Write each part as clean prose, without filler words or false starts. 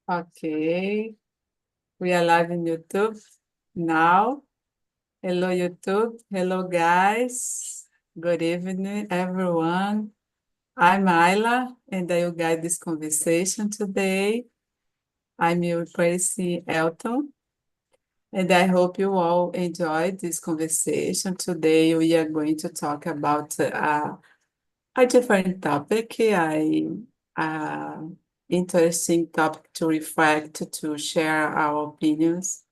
Okay, we are live in YouTube now. Hello, YouTube. Hello, guys. Good evening, everyone. I'm Ayla, and I will guide this conversation today. I'm replacing Elton, and I hope you all enjoyed this conversation. Today, we are going to talk about a different topic. Uh, interesting topic to reflect, to share our opinions.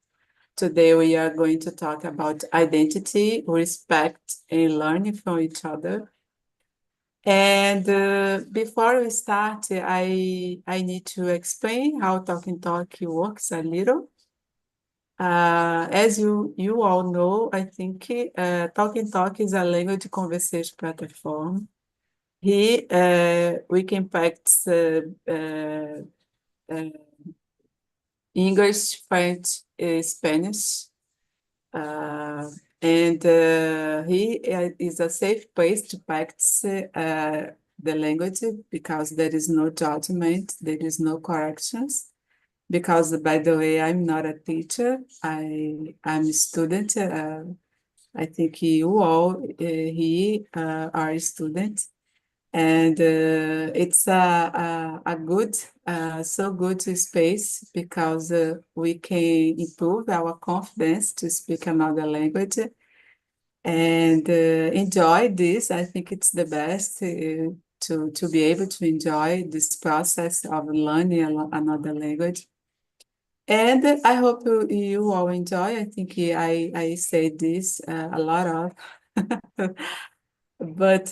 Today, we are going to talk about identity, respect, and learning from each other. And before we start, I need to explain how Talking Talk works a little. As you all know, I think Talking Talk is a language conversation platform. Here, we can practice uh, English, French, Spanish. Uh, and he is a safe place to practice the language because there is no judgment, there is no corrections. Because, by the way, I'm not a teacher, I'm a student. I think you all are students. And it's a good, so good space because we can improve our confidence to speak another language and enjoy this. I think it's the best to be able to enjoy this process of learning another language. And I hope you all enjoy. I think I say this a lot of. But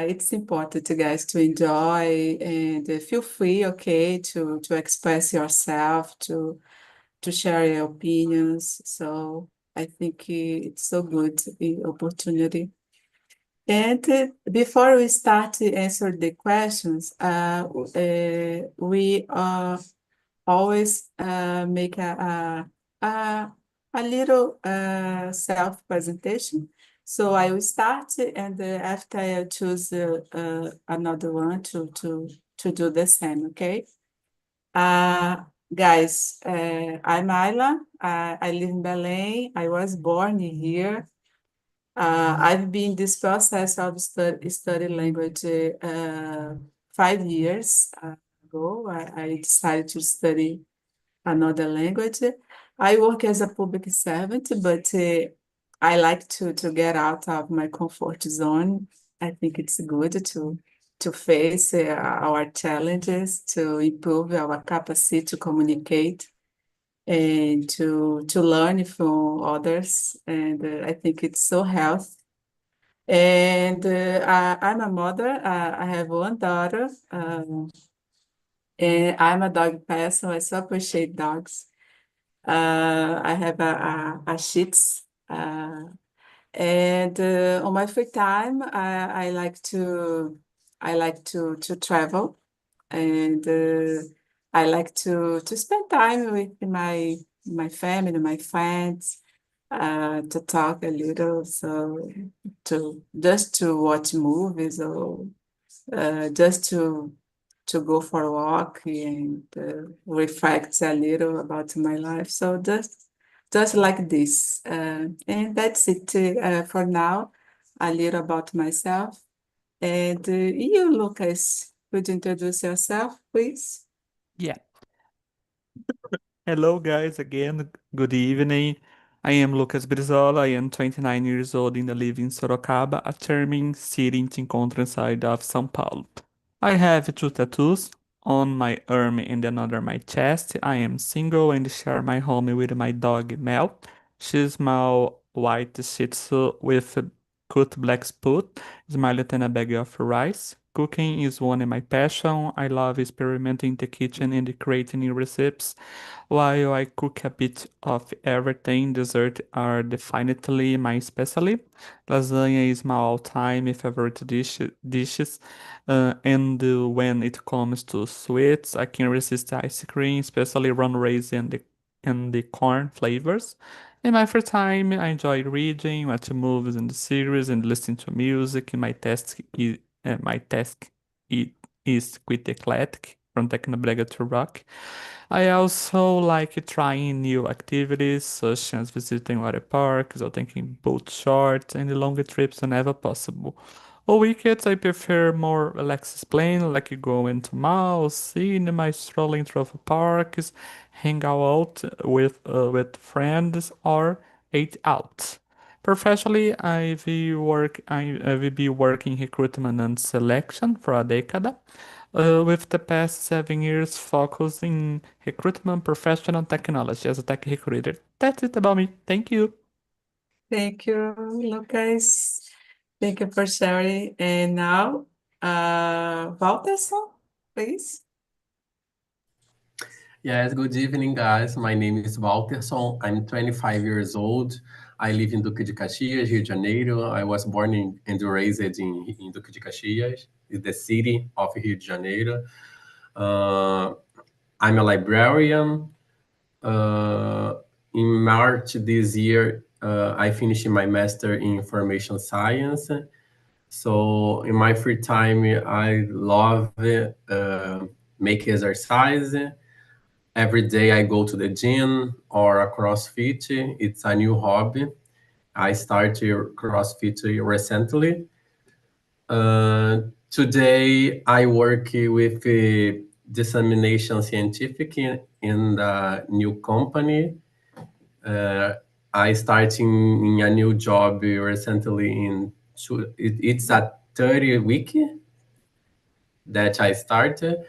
it's important to guys to enjoy and feel free, okay, to express yourself, to share your opinions. So I think it's so good opportunity. And before we start to answer the questions, we always make a little self-presentation. So I will start, and after I choose another one to do the same, okay? Uh, Guys, I'm Ayla. I live in Belém. I was born here. I've been in this process of study language 5 years ago. I decided to study another language. I work as a public servant, but I like to get out of my comfort zone. I think it's good to face our challenges, to improve our capacity to communicate and to learn from others. And I think it's so healthy. And I'm a mother. I have one daughter. And I'm a dog person. I so appreciate dogs. I have a Shih Tzu, and on my free time, I like to travel, and I like to spend time with my family, my friends, to talk a little, so to watch movies or just to go for a walk and reflect a little about my life. So just like this. And that's it for now, a little about myself. And you, Lucas, would you introduce yourself, please? Yeah. Hello, guys, again. Good evening. I am Lucas Brizola. I am 29 years old and I live in Sorocaba, a charming city in the countryside of São Paulo. I have two tattoos, on my arm and another on my chest. I am single and share my home with my dog Mel. She's my white Shih Tzu with a cut black spot, smiling than a bag of rice. Cooking is one of my passion. I love experimenting in the kitchen and creating new recipes. While I cook a bit of everything, desserts are definitely my specialty. Lasagna is my all-time favorite dishes. And when it comes to sweets, I can resist ice cream, especially rum raisin and the corn flavors. In my free time, I enjoy reading, watching movies and series, and listening to music. My task is quite eclectic. from Tecnobrega to rock. I also like trying new activities, such as visiting water parks or taking boat shorts and longer trips whenever possible. On weekends, I prefer more relaxed playing, like going to malls, cinema, strolling through parks, hang out with friends, or eat out. Professionally, I will be working recruitment and selection for a decade, with the past 7 years focused in recruitment, professional technology as a tech recruiter. That's it about me. Thank you. Thank you, Lucas. Thank you for sharing. And now, Walterson, please. Yes, good evening, guys. My name is Walterson. I'm 25 years old. I live in Duque de Caxias, Rio de Janeiro. I was born and raised in Duque de Caxias, the city of Rio de Janeiro. I'm a librarian. In March this year, I finished my master in information science. So in my free time, I love make exercise. Every day I go to the gym or a CrossFit. It's a new hobby. I started CrossFit recently. Today I work with dissemination scientific in the new company. I started in a new job recently it's a 30 week that I started.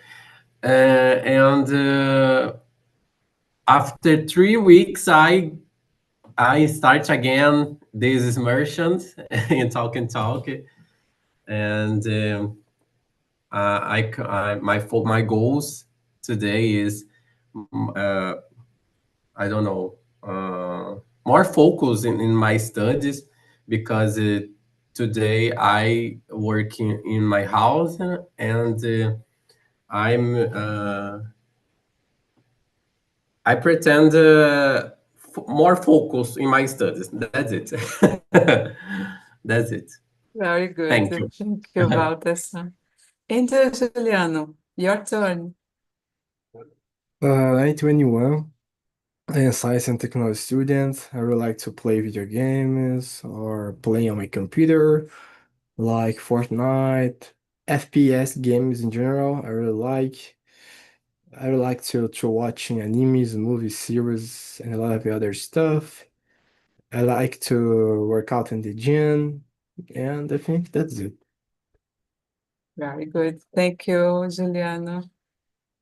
And after 3 weeks, I start again these immersions in Talk and Talk, and my goals today is I don't know, more focus in my studies, because today I work in my house, and I'm I pretend more focus in my studies. That's it. That's it. Very good. Thank you. Thank you, Walterson. And Juliano, your turn. I'm 21. I am a science and technology student. I would like to play video games or play on my computer, like Fortnite, FPS games in general. I really like. I would like to watching animes, movies, series, and a lot of other stuff. I like to work out in the gym, and I think that's it. Very good. Thank you, Juliano.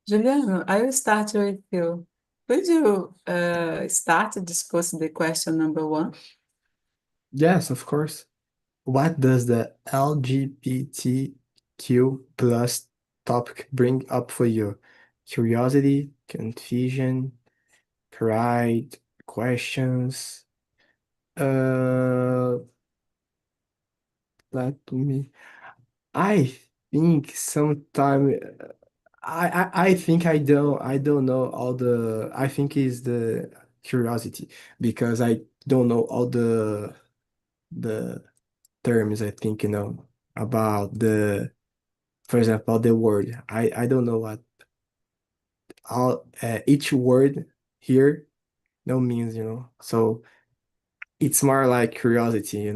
Juliano, I will start with you. Could you start to discuss the question number 1? Yes, of course. What does the LGBTQ plus topic bring up for you? Curiosity, confusion, pride, questions. Uh, let me. I think sometime. I think I don't know all the. I think is the curiosity, because I don't know all the terms. I think about the, for example, the word. I don't know what all each word here no means, so it's more like curiosity.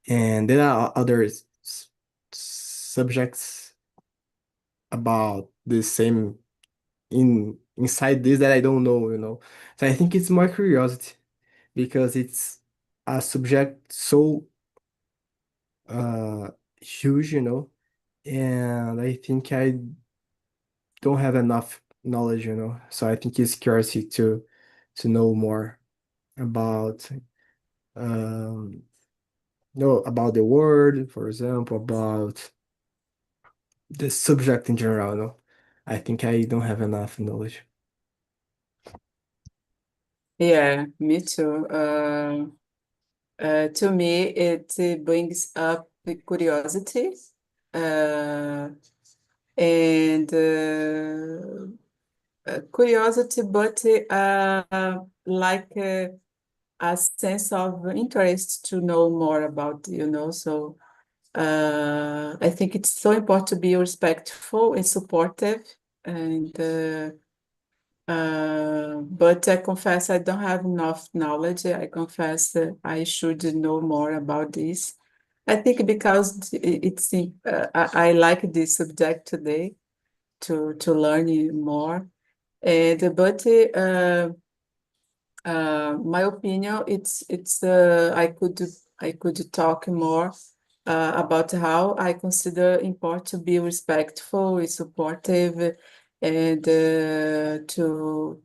And there are other subjects about the same inside this that I don't know. So I think it's more curiosity, because it's a subject so huge. And I think I don't have enough knowledge. So I think it's curiosity to know more about um about the word, for example, about the subject in general. I think I don't have enough knowledge. Yeah, me too. To me, it brings up the curiosity, and curiosity, but like a sense of interest to know more about, so I think it's so important to be respectful and supportive, and but I confess I don't have enough knowledge. I confess that I should know more about this. I think because it's I like this subject today to learn more, and but my opinion, it's I could talk more about how I consider important to be respectful and supportive, and to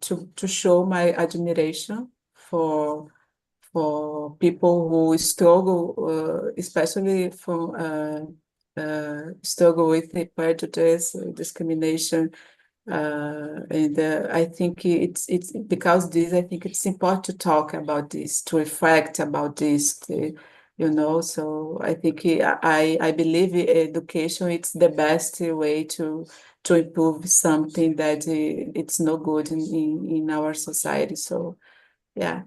show my admiration for people who struggle, especially from struggle with the prejudice, discrimination, and I think it's because this. I think it's important to talk about this, to reflect about this, So I think I believe education it's the best way to improve something that it's no good in our society. So yeah,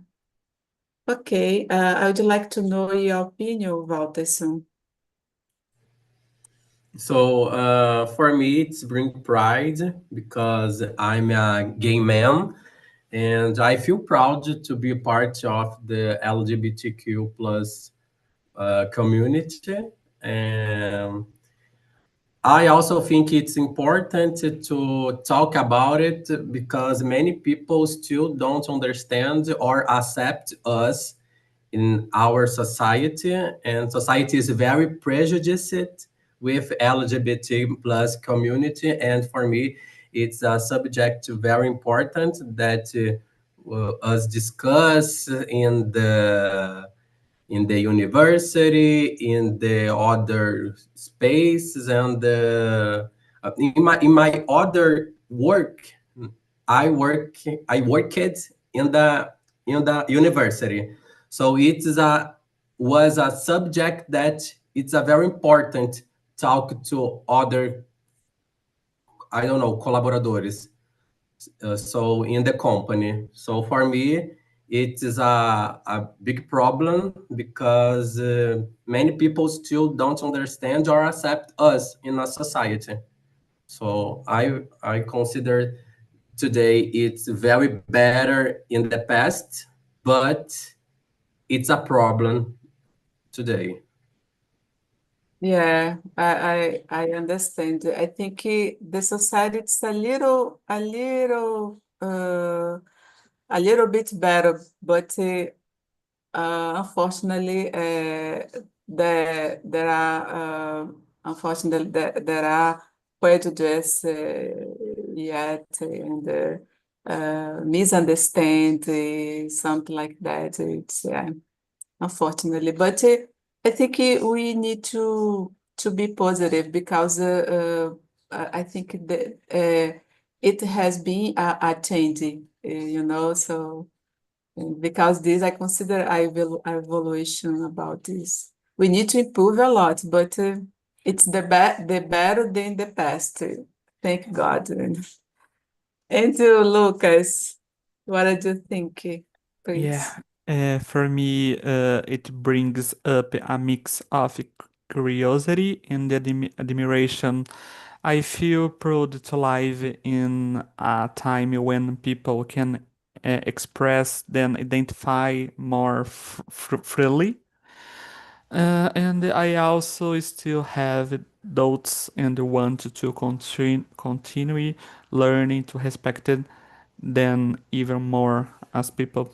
okay. I would like to know your opinion, Walter. So for me, it's bring pride because I'm a gay man, and I feel proud to be part of the LGBTQ plus community. And I also think it's important to talk about it because many people still don't understand or accept us in our society, and society is very prejudiced with LGBT plus community. And for me, it's a subject very important that us discuss in the university, in the other spaces, and in my other work, I work I worked in the university. So it is a was a subject that it's a very important talk to other, I don't know, collaboradores, so in the company. So for me, it is a big problem because many people still don't understand or accept us in a society. So I consider today it's very better in the past, but it's a problem today. Yeah, I understand. I think the society it's a little bit better, but unfortunately, there are unfortunately there are prejudice yet, and misunderstand something like that. It's yeah, unfortunately. But I think we need to be positive because I think that it has been a change, so because this I consider evolution about this. We need to improve a lot, but it's the better than the past. Thank God. And to Lucas, what did you think, please? Yeah, for me, it brings up a mix of curiosity and admiration. I feel proud to live in a time when people can express then identify more freely. And I also still have doubts and want to continue learning to respect it then even more as people.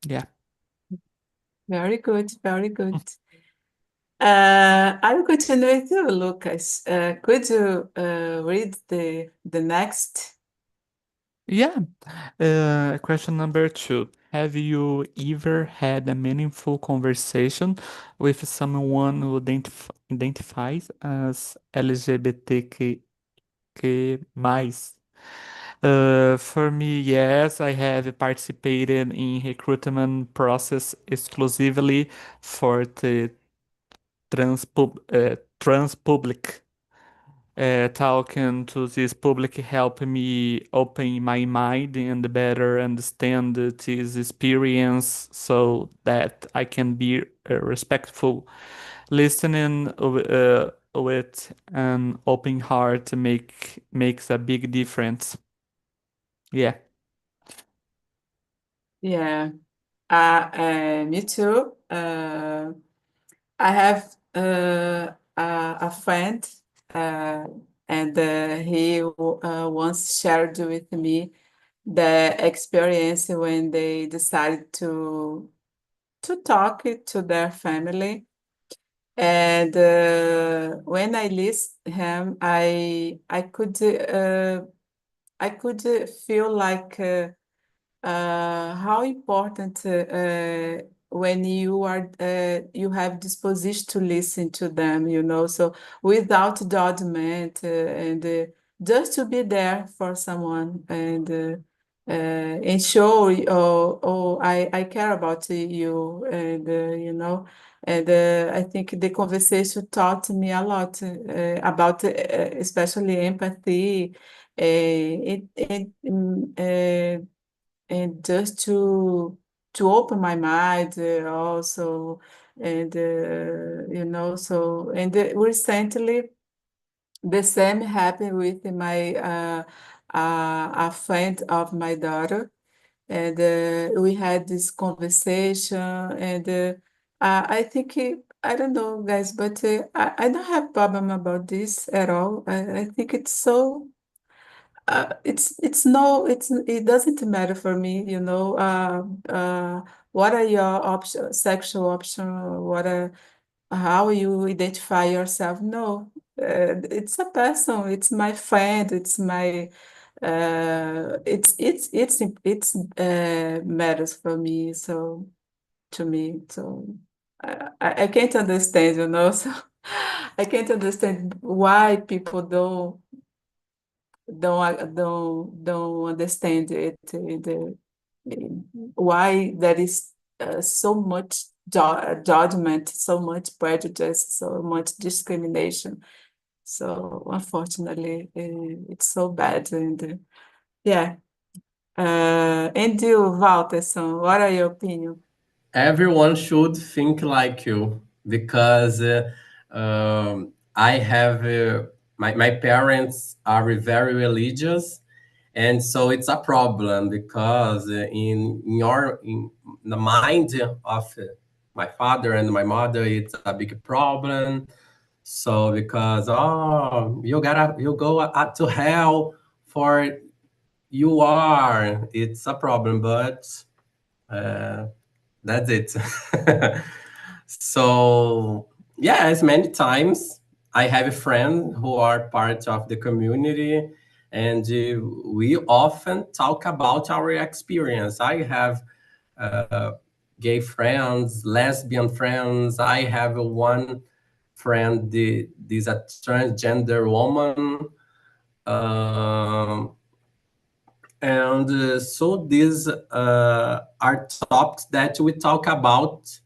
Yeah. Very good, very good. I will continue with you, Lucas. Could you read the next? Yeah. Question number 2. Have you ever had a meaningful conversation with someone who identifies as LGBTQ+? For me, yes, I have participated in recruitment process exclusively for the trans public. Talking to this public help me open my mind and better understand this experience so that I can be respectful. Listening with an open heart makes a big difference. Yeah. Yeah. Me too. I have a friend, and he once shared with me the experience when they decided to talk to their family. And when I listened him, I could feel like how important when you have disposition to listen to them, so without judgment, and just to be there for someone, and show, oh, I care about you, and and I think the conversation taught me a lot about especially empathy, and just to open my mind also, and so, and recently the same happened with my a friend of my daughter, and we had this conversation, and I think I don't know, guys, but I don't have problem about this at all. I think it's so it doesn't matter for me, what are your sexual option, how you identify yourself. No, it's a person, it's my friend, it's my it's matters for me, so to me, so I can't understand, so I can't understand why people don't understand it, why there is so much judgment, so much prejudice, so much discrimination. So unfortunately, it's so bad, and yeah. And you, Walterson, what are your opinion? Everyone should think like you because I have my parents are very religious, and so it's a problem because in the mind of my father and my mother, it's a big problem. So because you go to hell for you are, it's a problem, but uh, that's it. So yes, many times I have friends who are part of the community, and we often talk about our experience. I have uh, gay friends, lesbian friends. I have one friend, this a transgender woman. Um, and so these are topics that we talk about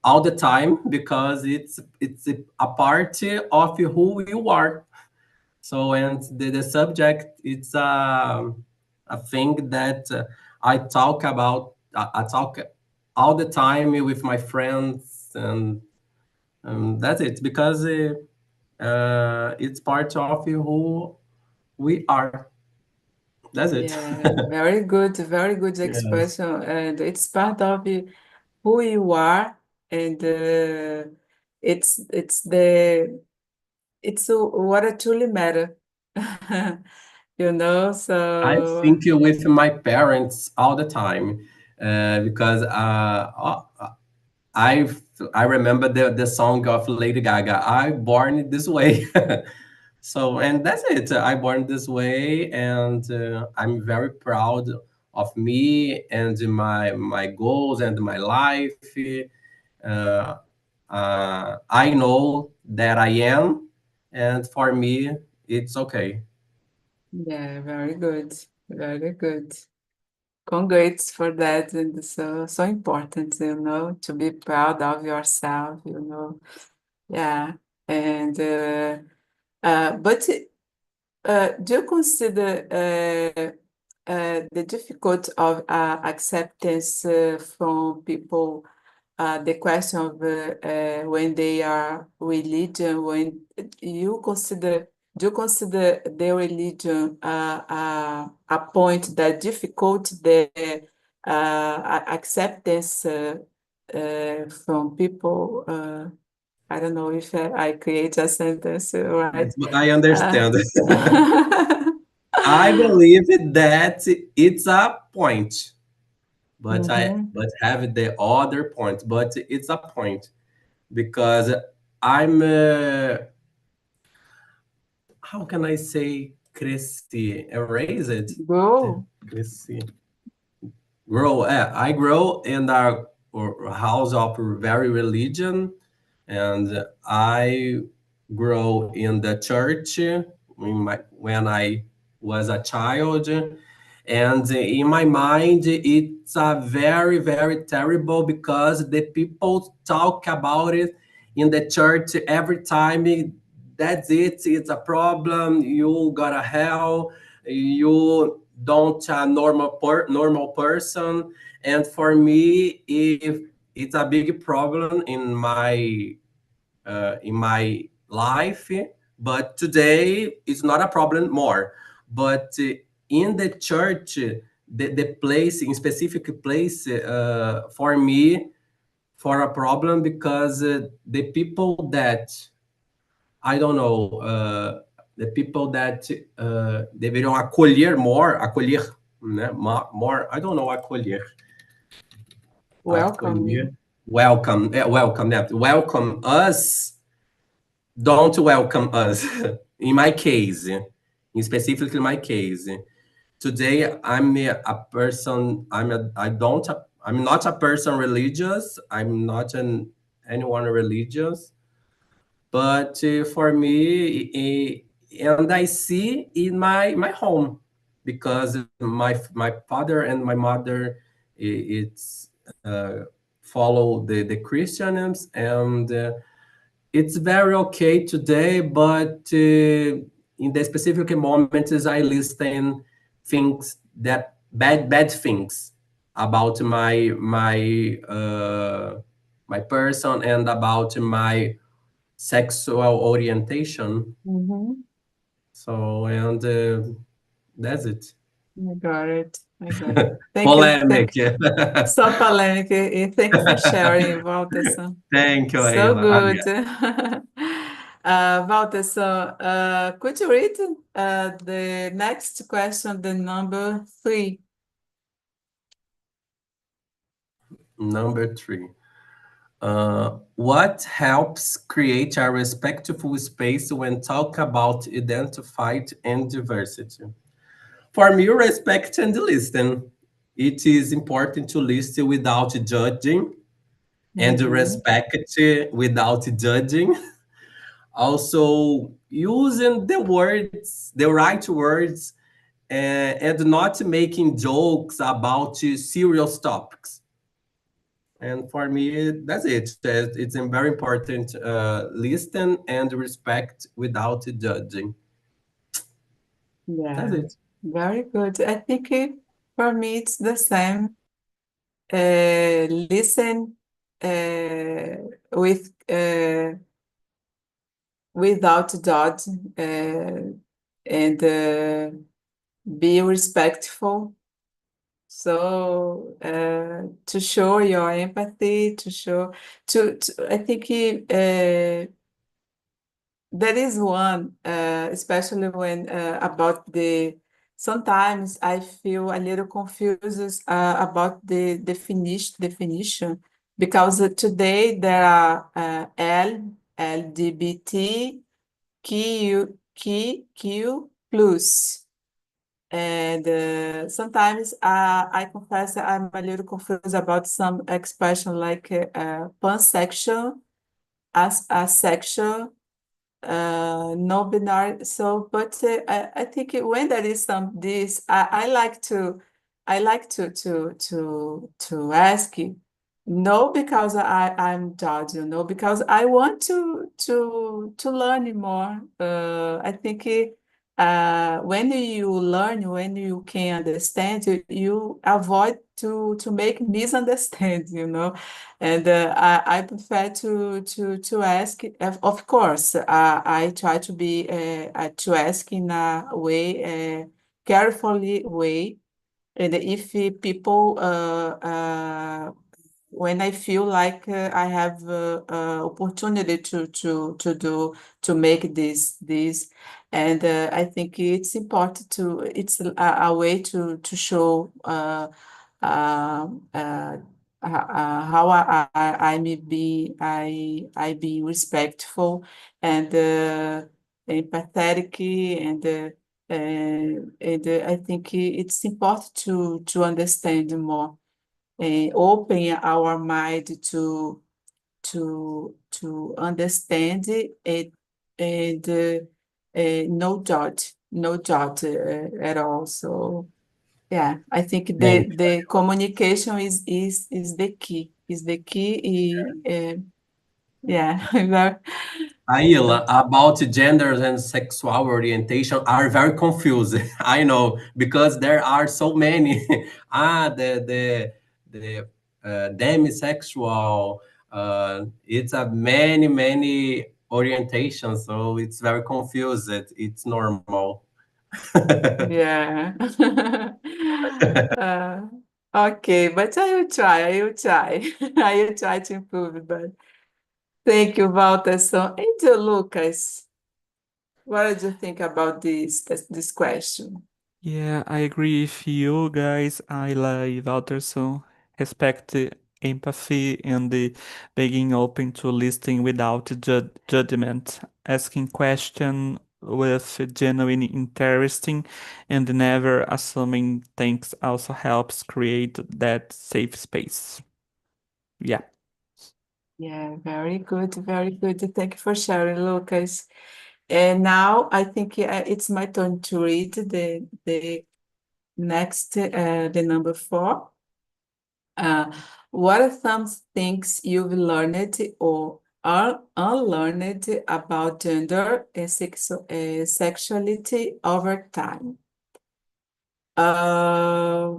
all the time because it's a part of who you are. So and the subject, it's a thing that I talk about. I talk all the time with my friends, and that's it because it's part of who we are. That's it. Yeah, very good Yes. expression, and it's part of who you are, and it's the it's what I truly matter, I so think with my parents all the time because I I remember the song of Lady Gaga. I born this way, so and that's it. I born this way, and I'm very proud of me and my goals and my life. Uh, I know that I am, and for me, it's okay. yeah, very good. Congrats for that, and so important, to be proud of yourself, yeah, and but do you consider the difficulty of acceptance from people the question of when they are religion, when you consider, do you consider their religion a point that difficult the acceptance from people? I don't know if I create a sentence right. I understand. I believe that it's a point, but but have the other point, but it's a point because I'm how can I say cresci, erase it, Go. cresci, grow. I grow in a house of very religion, and I grow in the church when I was a child. And in my mind, it's a very, very terrible because the people talk about it in the church every time. That's it. It's a problem. You got to hell. You don't a normal person. And for me, if it's a big problem in my life, but today it's not a problem more. But in the church, the place, in specific place, for me, for a problem because the people that I don't know, the people that deveriam acolher, né? More, I don't know, acolher. Welcome. Welcome, welcome, yeah. Welcome us, don't welcome us. In my case, in specifically my case, today I'm a person. I'm not a person religious. I'm not anyone religious. But for me, and I see in my home because my father and my mother, it's follow the Christians, and it's very okay today. But in the specific moments, I listen things that bad things about my person and about my sexual orientation. So, and that's it. I got it. I got it. Polemic. So polemic. And thank you for sharing, Walter. Thank you, So Ayla. good. Walter, could you read the next question, the number 3? Number 3. What helps create a respectful space when talk about identified and diversity? For me, respect and listen. It is important to listen without judging and respect without judging. Also, using the right words, and not making jokes about serious topics. And for me, that's it. It's a very important listen and respect without judging. Yeah, That's it. very good. I think for me it's the same. Listen with without judge and be respectful. So to show your empathy, I think there is one, especially when about sometimes I feel a little confused about the definition, because today there are LGBTQ plus. And sometimes I confess I'm a little confused about some expression like pansexual, asexual, non-binary. So, but I think when there is this, I like to ask you, no, because I'm judging, no, because I want to learn more. I think when you learn, when you can understand, you avoid to make misunderstand, And I prefer to ask. Of course, I try to be to ask in a way, carefully way, and if people when I feel like I have opportunity to make this, and I think it's important it's a way to show how I may be I be respectful and empathetic and I think it's important to understand more, open our mind to understand it and no judge at all. So yeah, I think Bem, the communication is the key. Is the key. Yeah, Aila, about genders and sexual orientation are very confused. I know because there are so many. The demisexual. It's a many orientations, so it's very confused. It's normal. yeah. Uh, okay, but I will try. I will try. I will try to improve. But thank you, Walter. So, and you, Lucas, what did you think about this question? Yeah, I agree with you guys. I like Walterson, respect the empathy and the being open to listening without judgment, asking question with genuine interesting and never assuming things also helps create that safe space. Yeah. Yeah, very good, very good. Thank you for sharing, Lucas. And now I think it's my turn to read the next, the number 4. What are some things you've learned or are unlearned about gender and sexuality over time? I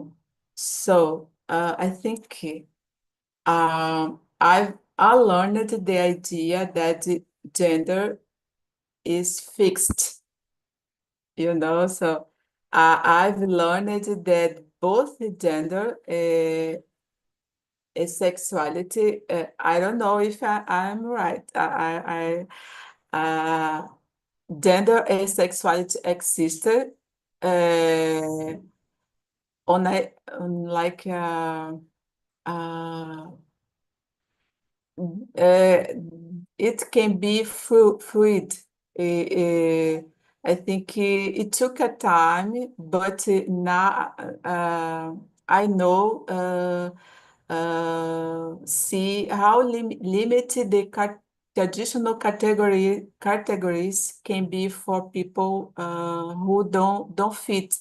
think I learned the idea that gender is fixed, So I've learned that both gender and sexuality. I don't know if I'm right. Gender and sexuality exist on like uh, it can be fluid. I think it took a time, but now I know see how limited the traditional categories can be for people who don't fit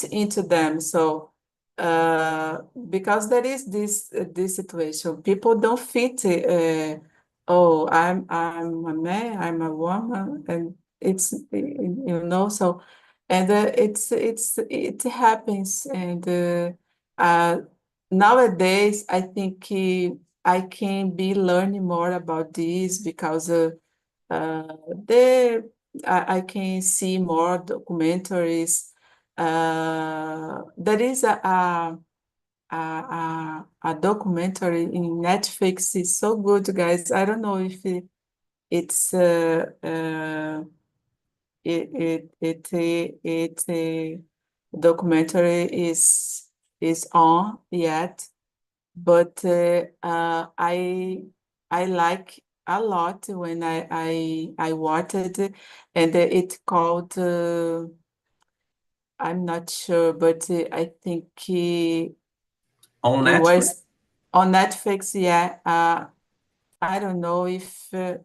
into them. So because there is this situation, people don't fit. Oh, I'm a man, I'm a woman, and it's so, and it happens, and nowadays I think I can be learning more about this because the I can see more documentaries. There is a documentary in Netflix. It's so good, guys. I don't know if it's documentary is on yet, but I like a lot when I watched it, and it called I'm not sure, but I think On it Netflix, was on Netflix. Yeah, I don't know if I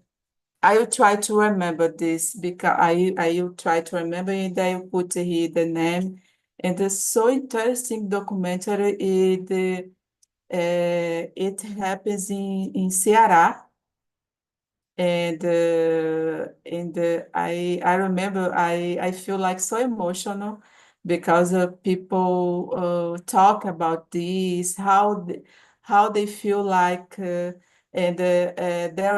will try to remember this because I will try to remember and I will put here the name. And it's so interesting documentary. It happens in Ceará, I remember I feel like so emotional because people talk about this, how they feel like their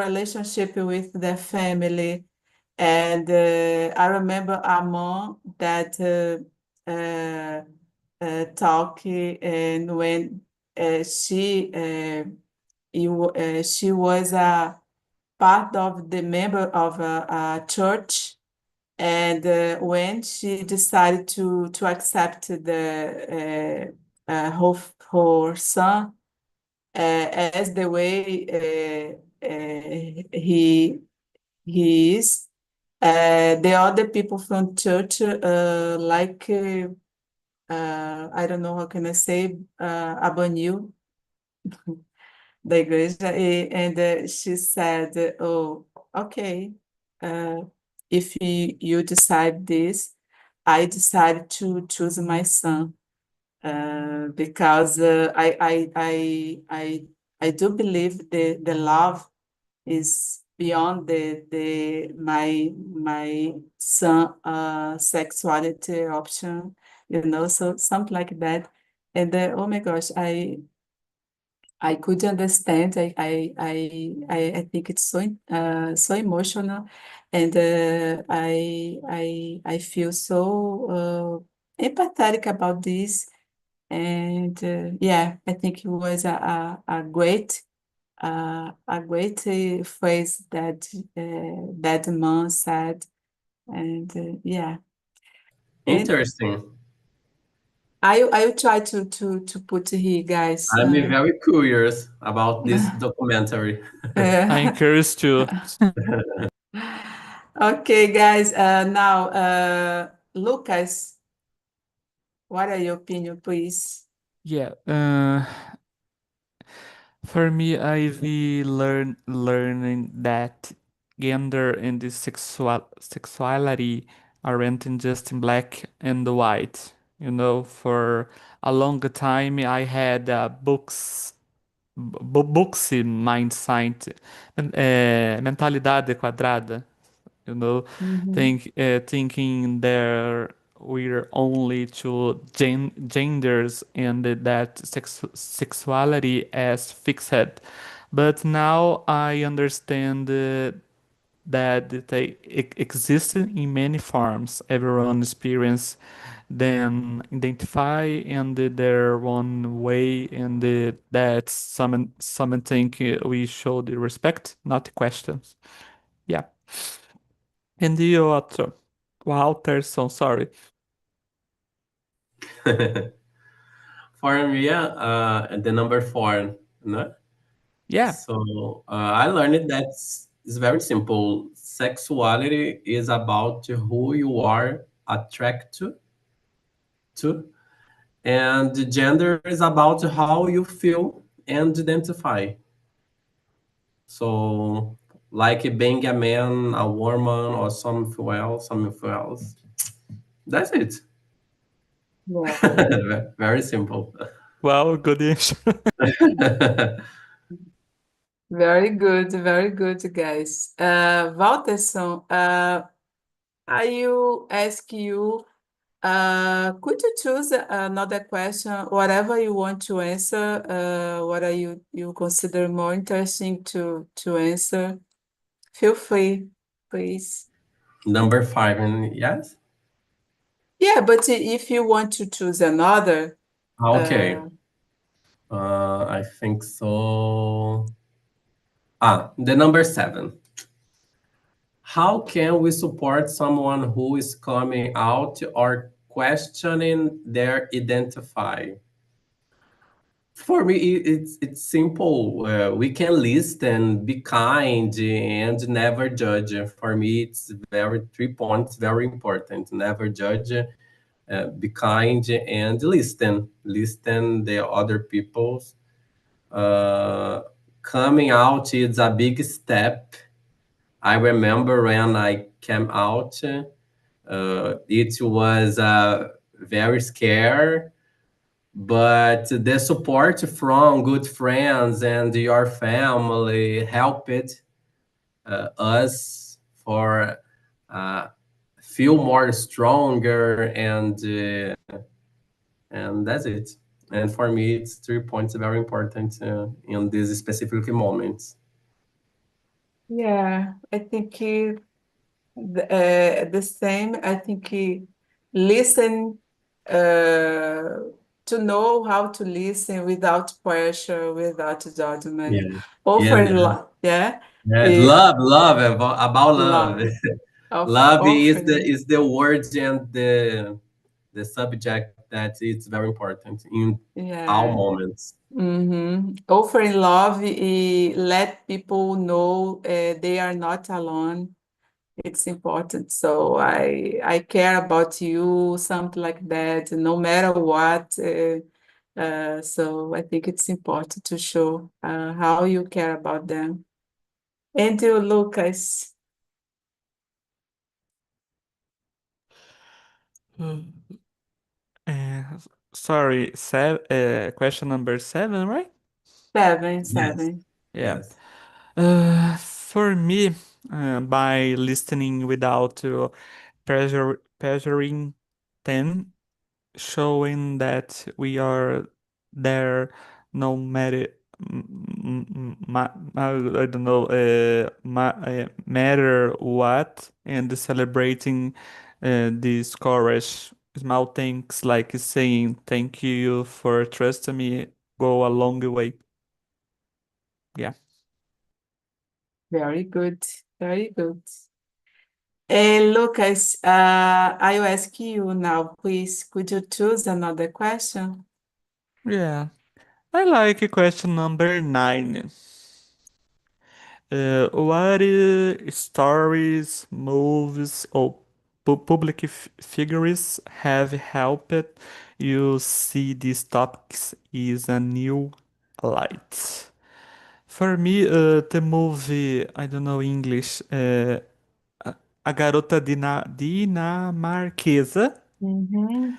relationship with their family. And I remember a mom that talk and when she was a part of the member of a church, and when she decided to accept her son as the way he is, the other people from church I don't know how can I say, abaniu da igreja, and she said, "Oh, okay, if you decide this, I decided to choose my son because I do believe the love is beyond my son sexuality option, so something like that." And oh my gosh, I could understand. I think it's so emotional, and I feel so empathetic about this. And yeah, I think it was a great phrase that that man said, and yeah, and Interesting. I will try to put here, guys. I'm very curious about this documentary. I'm curious too. Okay, guys. Now, Lucas, what are your opinion, please? Yeah. For me, I've learning that gender and the sexuality aren't just in black and white. For a long time, I had books in mindset, mentalidade quadrada. You know, Mhm. thinking there we're only two genders and that sexuality as fixed. But now I understand that they exist in many forms. Everyone experience then identify in their own way, and that's something we should respect, not questions. Yeah. And the other, Walterson, sorry. For me, the number four, no? Yeah, So I learned that it's very simple. Sexuality is about who you are attracted to, and gender is about how you feel and identify. So, like being a man, a woman, or something else. That's it. Yeah. Very simple. well, good answer. Very good, guys. Walterson, I will ask you, could you choose another question, whatever you want to answer, what are you consider more interesting to answer? Feel free, please. Number five, and yes. Yeah, but if you want to choose another, Okay. uh, I think so. The number seven. How can we support someone who is coming out or questioning their identify? For me, it's simple. We can listen, be kind, and never judge. For me, it's very 3 points very important. Never judge, be kind, and listen. Listen the other people's. Uh, Coming out is a big step. I remember when I came out, it was very scary, but the support from good friends and your family helped it. us for feel more stronger, and that's it. And for me, it's 3 points very important in these specific moments. Yeah, I think the same. I think listen to know how to listen without pressure, without judgment. Yeah, yeah, Offering yeah. love, yeah, Yeah, eh, love about love. love of Love offering. is the words and the subject that it's very important in all Yeah. moments. Offering love, let people know they are not alone. It's important. So I care about you, something like that, no matter what. So I think it's important to show how you care about them. And you, Lucas. Uh, sorry, question number 7, right? Seven, Yes, seven. Yeah. yes. For me, by listening without pressuring them, showing that we are there no matter, I don't know, matter what, and celebrating these courage, small things like saying thank you for trusting me go a long way. Yeah. Very good. Very good. Lucas, I will ask you now, please, could you choose another question? Yeah. I like question number 9. What stories, movies, or public figures have helped you see these topics is a new light? For me, the movie, I don't know English, a a garota dinamarquesa Mm-hmm.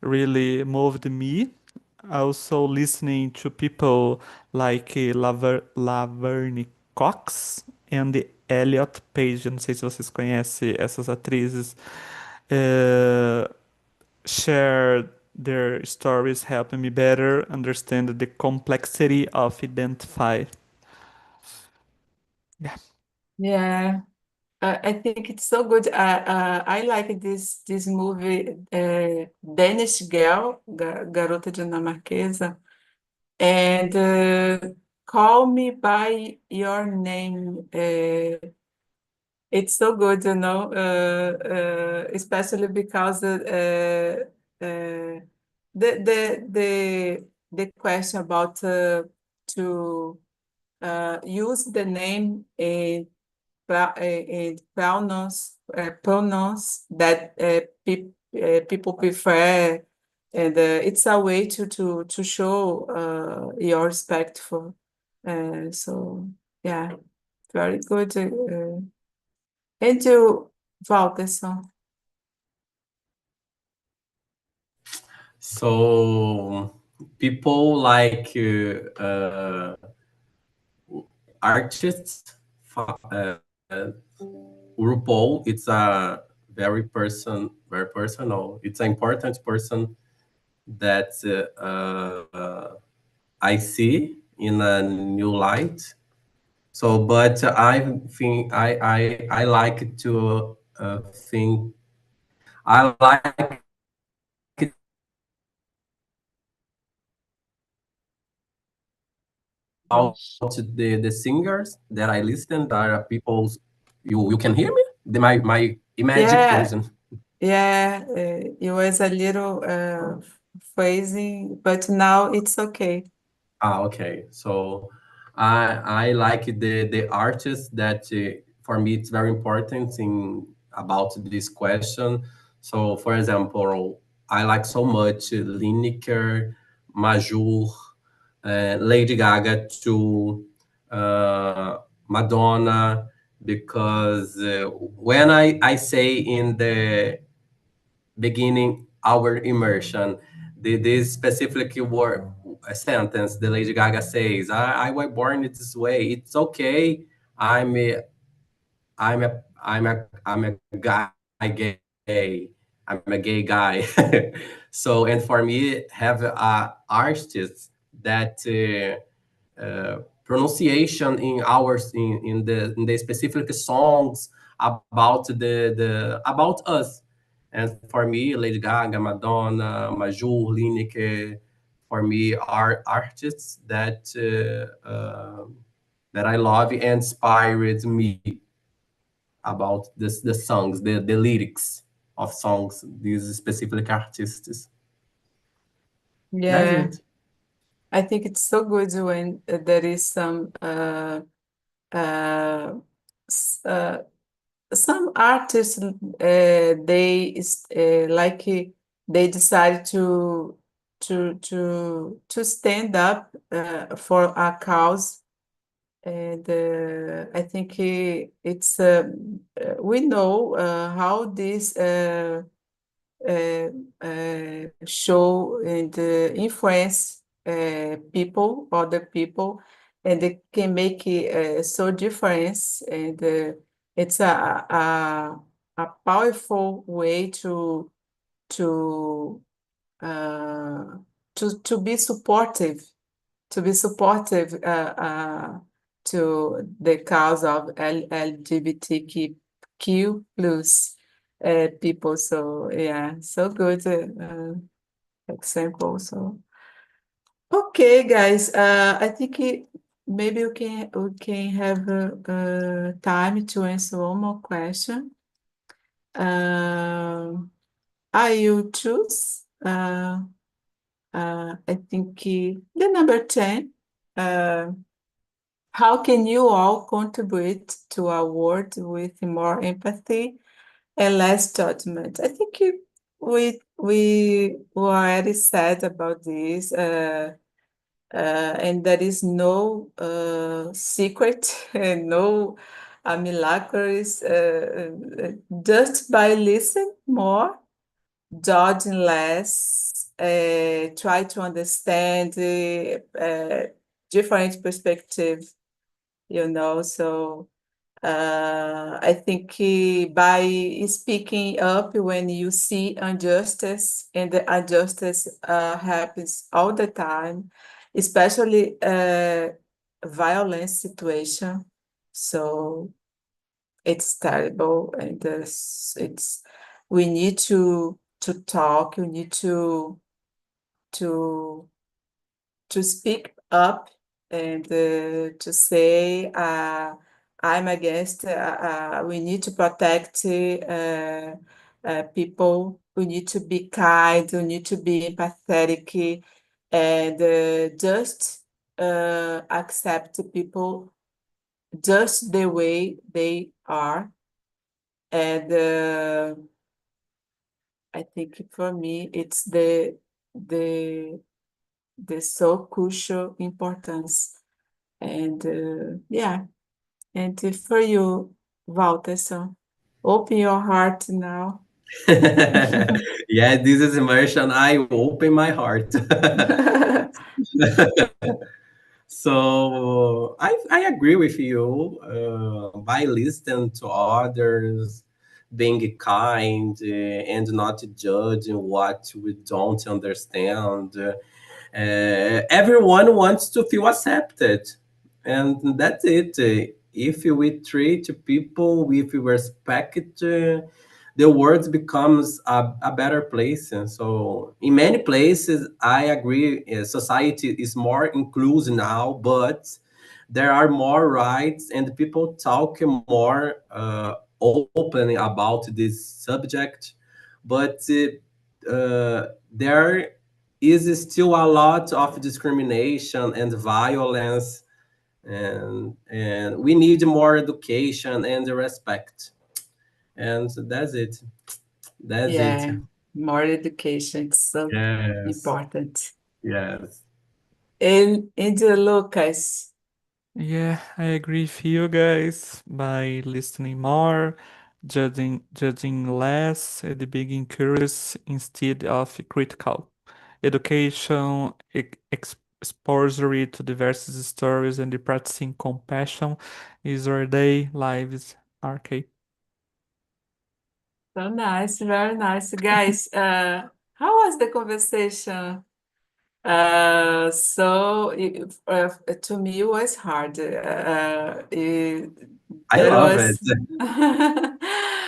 really moved me. Also, listening to people like Laverne Cox and Elliot Page, não sei se vocês conhecem essas atrizes, uh, share their stories, helping me better understand the complexity of identify. Yeah. Yeah. I think it's so good. I like this movie, Danish Girl, Garota Dinamarquesa, and Call Me by Your Name. It's so good, especially because the question about to use the name in pronouns that people prefer, and it's a way to show your respect for. So yeah, very good. And you, Walterson. So people like artists, RuPaul. It's a very personal. It's an important person that I see in a new light. So, but I think I like to think I like out the singers that I listen. That are people's. You can hear me? My image Yeah, frozen. yeah, it was a little phrasing, but now it's okay. Okay. So I like the artists that for me it's very important in about this question. So for example, I like so much Lineker, Majur, Lady Gaga to Madonna, because when I say in the beginning our immersion, this specific word a sentence, the Lady Gaga says, I was born this way. It's okay. I'm I'm a guy gay. I'm a gay guy. So, and for me, have artists that pronunciation in ours in the specific songs about the about us. And for me, Lady Gaga, Madonna, Majur, Lineker, for me are artists that I love and inspired me about the songs, the lyrics of songs, these specific artists. That's Yeah, it. I think it's so good when there is uh, uh, some artists like they decide to stand up for a cause, and I think it's we know how this uh, show and influence people, other people, and they can make it so difference, and it's a powerful way to uh, to be supportive, to the cause of LGBTQ plus people. So yeah, so good example. So okay, guys, I think maybe we can have time to answer one more question. I will choose. I think the number 10. Uh, how can you all contribute to a world with more empathy and less judgment? I think we already said about this, and there is no secret and no miraculous. Just by listening more, judging less, try to understand different perspective, so I think by speaking up when you see injustice, and the injustice happens all the time, especially violence situation. So it's terrible, and it's we need to talk. We need to to speak up, and to say I'm against. We need to protect people. We need to be kind. We need to be empathetic, and just accept people just the way they are. And I think for me, it's the the so crucial importance. And yeah, and for you, Walter, so open your heart now. Yeah, this is immersion. I open my heart. So I agree with you. By listening to others, being kind, and not judging what we don't understand. Everyone wants to feel accepted, and that's it. If we treat people with respect, the world becomes a better place. And so, in many places, I agree, society is more inclusive now, but there are more rights and people talk more openly about this subject. But there is still a lot of discrimination and violence, and we need more education and respect. And that's it. That's it. Yeah, more education is so Yes. important. Yes. And Lucas. Yeah, I agree with you guys. By listening more, judging less, and being curious instead of critical. Education, exposure to diverse stories, and practicing compassion is our day lives RK. So nice, very nice. Guys, how was the conversation? To me, it was hard. I There love it. was,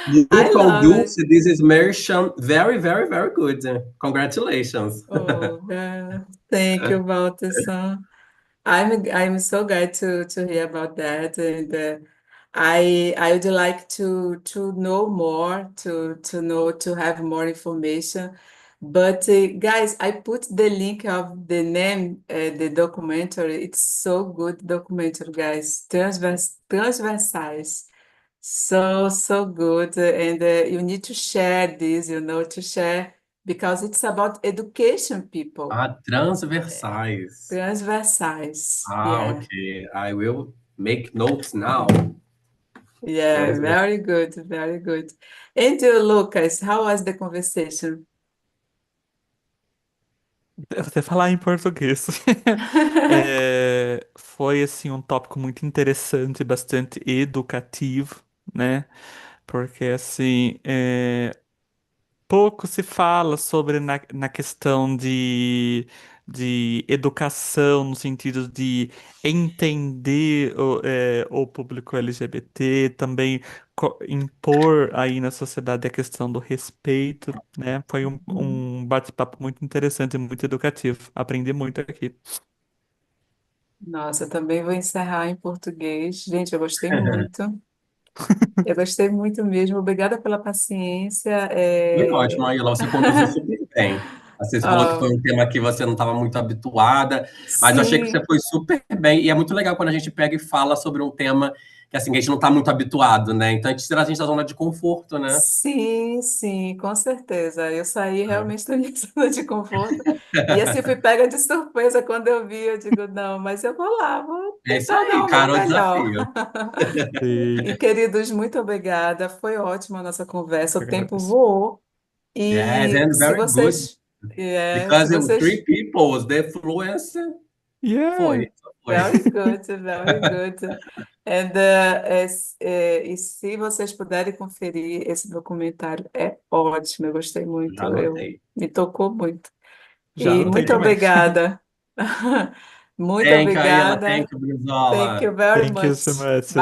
You I love it. conduce this immersion very, very, very good. Congratulations. Oh, thank you, Walter. I'm so glad to hear about that, and I would like to know more, to have more information. But guys, I put the link of the name, the documentary. It's so good documentary, guys. Transversais. So good, and you need to share this, to share because it's about education, people. Transversais. Transversais. Yeah. Okay. I will make notes now. Yeah, Transversais. very good, very good. And you, Lucas, how was the conversation? Eu vou até falar em português. Foi assim um tópico muito interessante, bastante educativo, né? Porque assim, pouco se fala sobre na questão de educação, no sentido de entender o público LGBT, também impor aí na sociedade a questão do respeito, né? Foi um bate-papo muito interessante, muito educativo. Aprendi muito aqui. Nossa, também vou encerrar em português. Gente, eu gostei muito. Eu gostei muito mesmo. Obrigada pela paciência. Foi ótimo, Maíla. Você conduziu super bem. Assim, você falou que foi Ah, um tema que você não estava muito habituada, mas eu achei que você sim. foi super bem. E é muito legal quando a gente pega e fala sobre um tema que assim, a gente não está muito habituado, né? Então a gente tira a gente da zona de conforto, né? Sim, sim, com certeza. Eu saí realmente da minha zona de conforto. E assim, fui pega de surpresa quando eu vi. Eu digo, não, mas eu vou lá, vou É isso tentar aí, dar o meu cara, o melhor. desafio. Sim, E, queridos, muito obrigada. Foi ótima a nossa conversa. O tempo agradeço. voou. Yes, E and very good. se Because three vocês people, the fluency Yeah. foi. Foi. Very good, very good. E se vocês puderem conferir esse documentário, é ótimo. Eu gostei muito, Já anotei. me tocou muito. Já E anotei muito também. obrigada. Muito Thank you, Ayla. obrigada. Thank you, Thank Brizola. you very Thank you so much. much.